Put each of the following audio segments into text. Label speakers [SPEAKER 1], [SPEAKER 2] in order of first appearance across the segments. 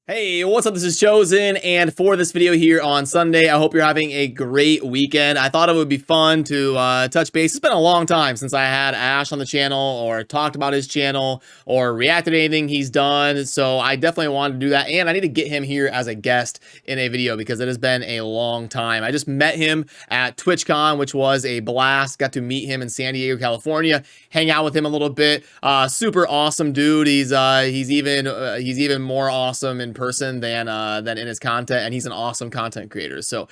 [SPEAKER 1] Hey, what's up? This is Chosen, and for this video here on Sunday, I hope you're having a great weekend. I thought it would be fun to touch base. It's been a long time since I had Ash on the channel, or talked about his channel, or reacted to anything he's done, so I definitely wanted to do that, and I need to get him here as a guest in a video, because it has been a long time. I just met him at TwitchCon, which was a blast. Got to meet him in San Diego, California, hang out with him a little bit. Super awesome dude. He's even more awesome in person than in his content, and he's an awesome content creator. So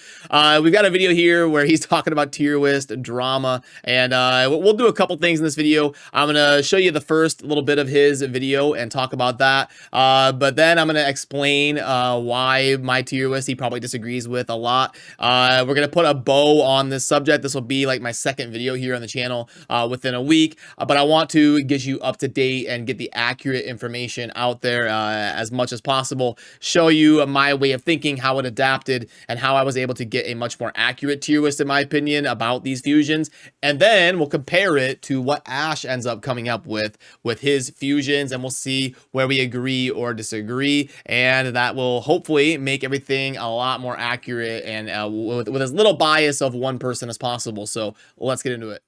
[SPEAKER 1] we've got a video here where he's talking about tier list drama, and we'll do a couple things in this video. I'm gonna show you the first little bit of his video and talk about that, but then I'm gonna explain why my tier list he probably disagrees with a lot. We're gonna put a bow on this subject. This will be like my second video here on the channel within a week, but I want to get you up to date and get the accurate information out there as much as possible. Show you my way of thinking, how it adapted, and how I was able to get a much more accurate tier list, in my opinion, about these fusions. And then we'll compare it to what Ash ends up coming up with his fusions, and we'll see where we agree or disagree. And that will hopefully make everything a lot more accurate and with as little bias of one person as possible. So let's get into it.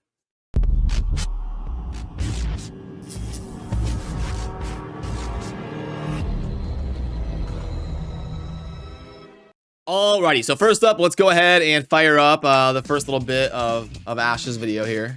[SPEAKER 1] Alrighty, so first up, let's go ahead and fire up the first little bit of Ash's video here.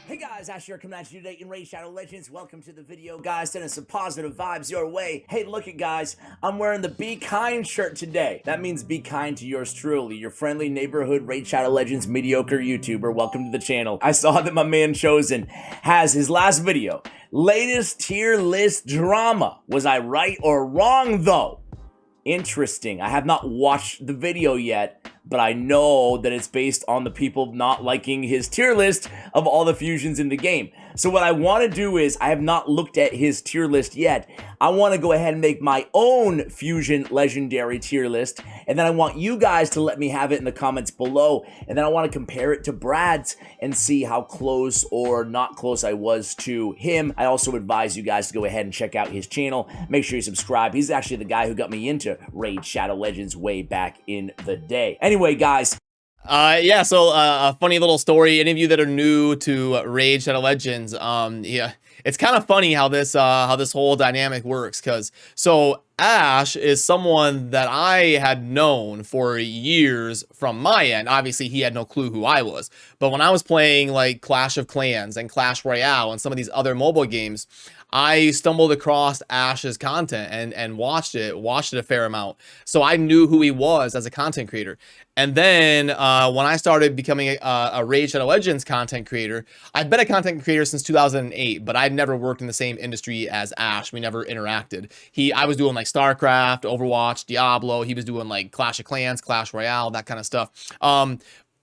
[SPEAKER 2] Hey guys, Ash here coming at you today in Raid Shadow Legends. Welcome to the video, guys. Sending some positive vibes your way. Hey, look it, guys. I'm wearing the Be Kind shirt today. That means be kind to yours truly, your friendly neighborhood Raid Shadow Legends mediocre YouTuber. Welcome to the channel. I saw that my man Chosen has his last video. Latest tier list drama. Was I right or wrong, though? Interesting. I have not watched the video yet, but I know that it's based on the people not liking his tier list of all the fusions in the game. So what I want to do is, I have not looked at his tier list yet. I want to go ahead and make my own fusion legendary tier list, and then I want you guys to let me have it in the comments below, and then I want to compare it to Brad's and see how close or not close I was to him. I also advise you guys to go ahead and check out his channel. Make sure you subscribe. He's actually the guy who got me into Raid Shadow Legends way back in the day. Anyway, guys.
[SPEAKER 1] Yeah, so a funny little story. Any of you that are new to Raid Shadow Legends, yeah, it's kind of funny how this whole dynamic works, because so Ash is someone that I had known for years from my end. Obviously, he had no clue who I was. But when I was playing like Clash of Clans and Clash Royale and some of these other mobile games, I stumbled across Ash's content and watched it a fair amount. So I knew who he was as a content creator. And then when I started becoming a Raid Shadow Legends content creator, I've been a content creator since 2008, but I'd never worked in the same industry as Ash. We never interacted. I was doing like StarCraft, Overwatch, Diablo. He was doing like Clash of Clans, Clash Royale, that kind of stuff.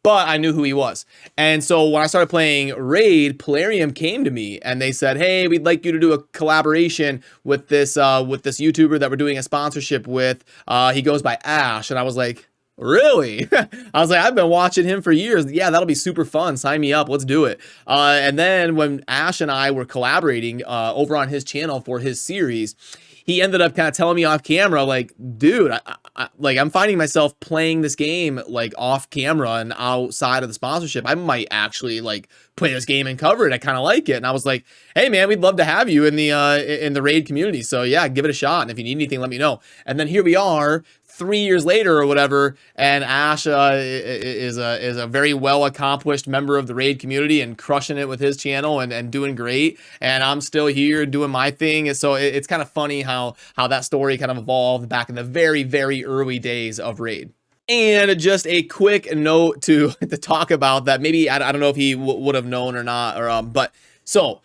[SPEAKER 1] But I knew who he was. And so when I started playing Raid, Plarium came to me and they said, hey, we'd like you to do a collaboration with this YouTuber that we're doing a sponsorship with. He goes by Ash. And I was like, really? I was like, I've been watching him for years. Yeah, that'll be super fun. Sign me up. Let's do it. And then when Ash and I were collaborating over on his channel for his series, he ended up kind of telling me off camera, like, dude, I'm finding myself playing this game like off camera and outside of the sponsorship. I might actually like play this game and cover it. I kind of like it. And I was like, hey man, we'd love to have you in the Raid community. So yeah, give it a shot. And if you need anything, let me know. And then here we are 3 years later or whatever, and Ash is a very well accomplished member of the Raid community and crushing it with his channel and doing great. And I'm still here doing my thing. And so it's kind of funny how that story kind of evolved back in the very, very early days of Raid. And just a quick note to talk about that. Maybe I don't know if he would have known or not, but so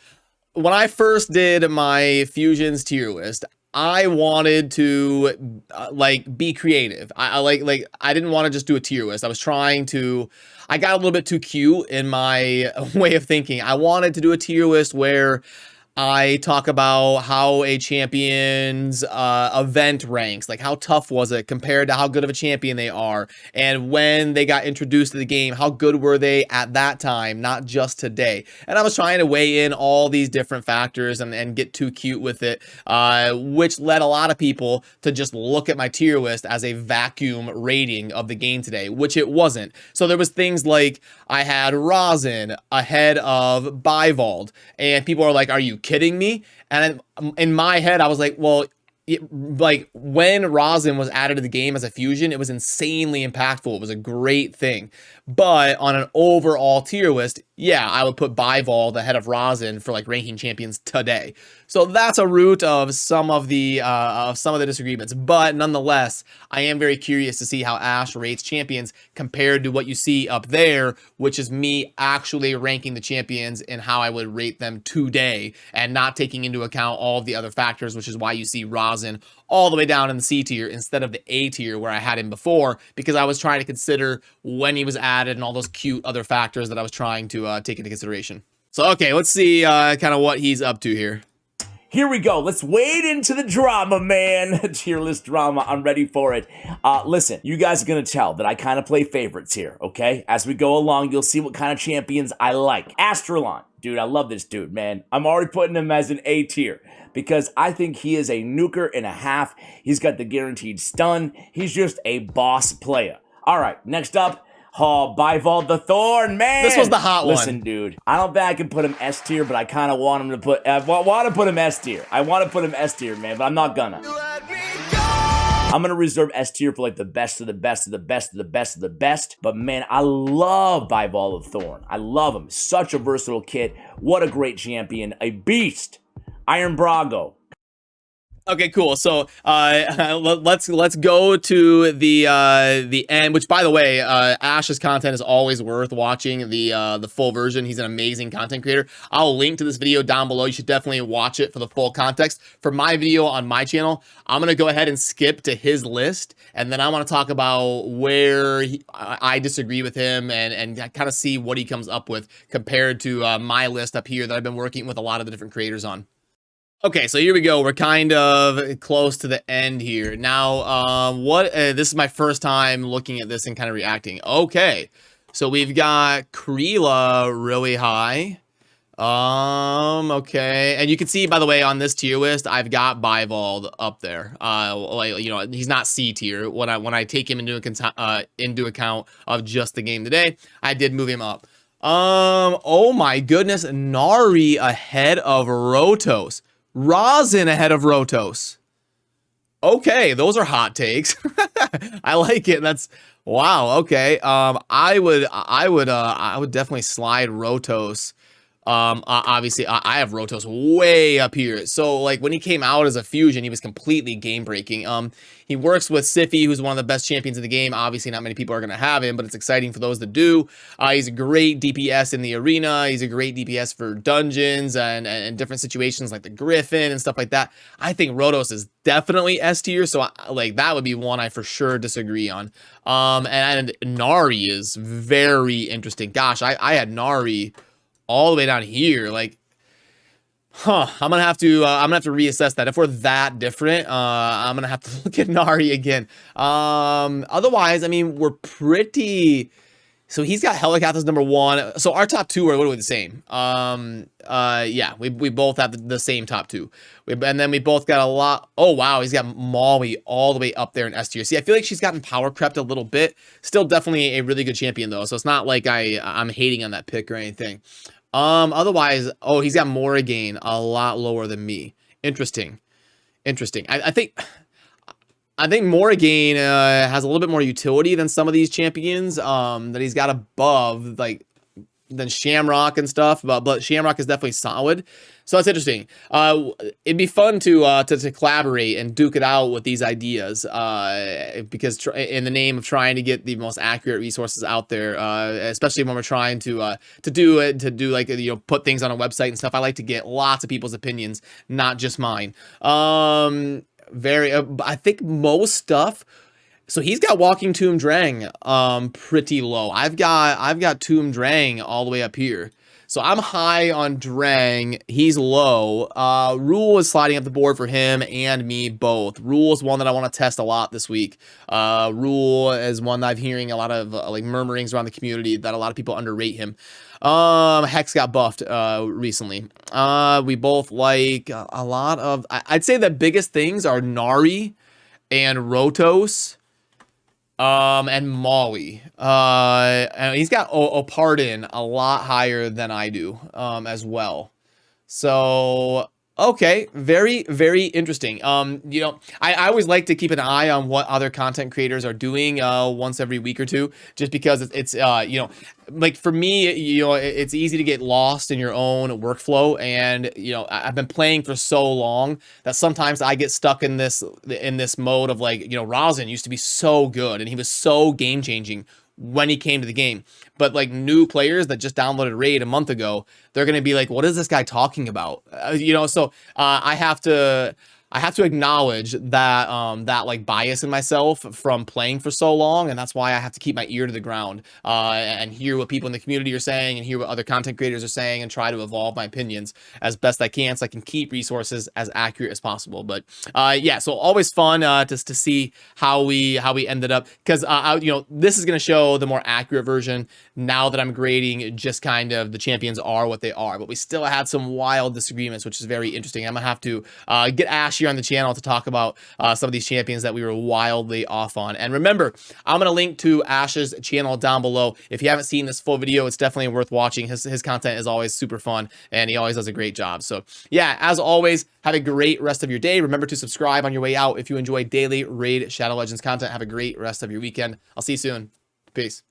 [SPEAKER 1] when I first did my fusions tier list, I wanted to like be creative. I didn't want to just do a tier list. I got a little bit too cute in my way of thinking. I wanted to do a tier list where I talk about how a champion's event ranks, like how tough was it compared to how good of a champion they are, and when they got introduced to the game, how good were they at that time, not just today. And I was trying to weigh in all these different factors and get too cute with it, which led a lot of people to just look at my tier list as a vacuum rating of the game today, which it wasn't. So there was things like I had Ryzen ahead of Bivald, and people are like, are you kidding me? And in my head, I was like, well, like when Ryzen was added to the game as a fusion, it was insanely impactful. It was a great thing. But on an overall tier list, yeah, I would put Bivald ahead of Ryzen for like ranking champions today. So that's a root of some of the disagreements. But nonetheless, I am very curious to see how Ash rates champions compared to what you see up there, which is me actually ranking the champions and how I would rate them today, and not taking into account all of the other factors, which is why you see Ryzen all the way down in the C tier instead of the A tier where I had him before, because I was trying to consider when he was added and all those cute other factors that I was trying to take into consideration. So, okay, let's see kind of what he's up to here.
[SPEAKER 2] Here we go. Let's wade into the drama, man. Tier list drama. I'm ready for it. Listen, you guys are going to tell that I kind of play favorites here, okay? As we go along, you'll see what kind of champions I like. Astralon. Dude, I love this dude, man. I'm already putting him as an A tier because I think he is a nuker and a half. He's got the guaranteed stun. He's just a boss player. All right, next up. Oh, Bivald the Thorn, man.
[SPEAKER 1] This was the hot one.
[SPEAKER 2] Listen, dude, I don't think I can put him S tier, but I kind of want him to put, want to put him S tier. I want to put him S tier, man, but I'm not gonna. I'm gonna reserve S tier for like the best of the best of the best of the best of the best. But man, I love Bivald the Thorn. I love him. Such a versatile kit. What a great champion. A beast. Iron Brago.
[SPEAKER 1] Okay, cool. So let's go to the end. Which, by the way, Ash's content is always worth watching. The full version. He's an amazing content creator. I'll link to this video down below. You should definitely watch it for the full context. For my video on my channel, I'm gonna go ahead and skip to his list, and then I want to talk about where I disagree with him and kind of see what he comes up with compared to my list up here that I've been working with a lot of the different creators on. Okay, so here we go. We're kind of close to the end here. Now, this is my first time looking at this and kind of reacting. Okay, so we've got Kreela really high. Okay, and you can see, by the way, on this tier list, I've got Bivald up there. Like, you know, he's not C tier. When I take him into account of just the game today, I did move him up. Oh my goodness, Nari ahead of Rotos. Ryzen ahead of Rotos. Okay, those are hot takes. I like it. That's wow. Okay. I would definitely slide Rotos. Obviously, I have Rotos way up here. So, like, when he came out as a fusion, he was completely game-breaking. He works with Sify, who's one of the best champions in the game. Obviously, not many people are going to have him, but it's exciting for those that do. He's a great DPS in the arena. He's a great DPS for dungeons and different situations like the Griffin and stuff like that. I think Rotos is definitely S tier, so like that would be one I for sure disagree on. And Nari is very interesting. Gosh, I had Nari all the way down here. Like, I'm gonna have to reassess that. If we're that different, I'm gonna have to look at Nari again. Otherwise, I mean, we're pretty. So he's got Helicath as number 1. So our top 2 are literally the same. Yeah, we both have the same top 2. And then we both got a lot. Oh wow, he's got Maui all the way up there in S tier. See, I feel like she's gotten power crept a little bit. Still definitely a really good champion though. So it's not like I'm hating on that pick or anything. Otherwise, oh, he's got Morrigan a lot lower than me. Interesting. I think Morrigan has a little bit more utility than some of these champions that he's got above, like, than Shamrock and stuff, but Shamrock is definitely solid. So that's interesting. It'd be fun to collaborate and duke it out with these ideas, because in the name of trying to get the most accurate resources out there, especially when we're trying to do like, you know, put things on a website and stuff. I like to get lots of people's opinions, not just mine. I think most stuff. So he's got Walking Tomb Drang pretty low. I've got Tomb Drang all the way up here. So I'm high on Drang. He's low. Rule is sliding up the board for him and me both. Rule is one that I want to test a lot this week. Rule is one that I'm hearing a lot of like murmurings around the community that a lot of people underrate him. Hex got buffed recently. We both like a lot of, I'd say the biggest things are Nari and Rotos. And Molly. And he's got Opardin a lot higher than I do, as well. So, okay, very, very interesting. You know, I always like to keep an eye on what other content creators are doing, once every week or two, just because it's you know, like for me, you know, it's easy to get lost in your own workflow. And, you know, I've been playing for so long that sometimes I get stuck in this mode of like, you know, Ryzen used to be so good and he was so game changing when he came to the game. But like new players that just downloaded Raid a month ago, they're going to be like, what is this guy talking about? You know, so I have to acknowledge that that like bias in myself from playing for so long, and that's why I have to keep my ear to the ground and hear what people in the community are saying and hear what other content creators are saying and try to evolve my opinions as best I can so I can keep resources as accurate as possible. But yeah, so always fun just to see how we ended up, because you know, this is going to show the more accurate version now that I'm grading just kind of the champions are what they are, but we still had some wild disagreements, which is very interesting. I'm gonna have to get Ash here on the channel to talk about some of these champions that we were wildly off on. And remember, I'm gonna link to Ash's channel down below. If you haven't seen this full video, it's definitely worth watching. His content is always super fun and he always does a great job. So yeah, as always, have a great rest of your day. Remember to subscribe on your way out if you enjoy daily Raid Shadow Legends content. Have a great rest of your weekend. I'll see you soon. Peace.